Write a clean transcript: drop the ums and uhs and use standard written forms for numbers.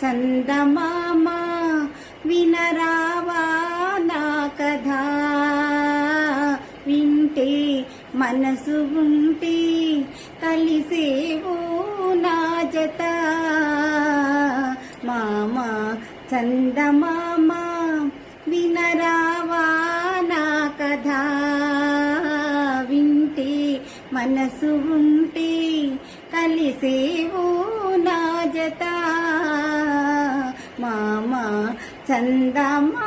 చందమామ వినరావా నా కథ వింటే మనసు ఉంటే కలిసేవు నా జత మామ చందమామ వినరావా నా కథ వింటే మనసు ఉంటే కలిసేవు నా జత మామ చందమామ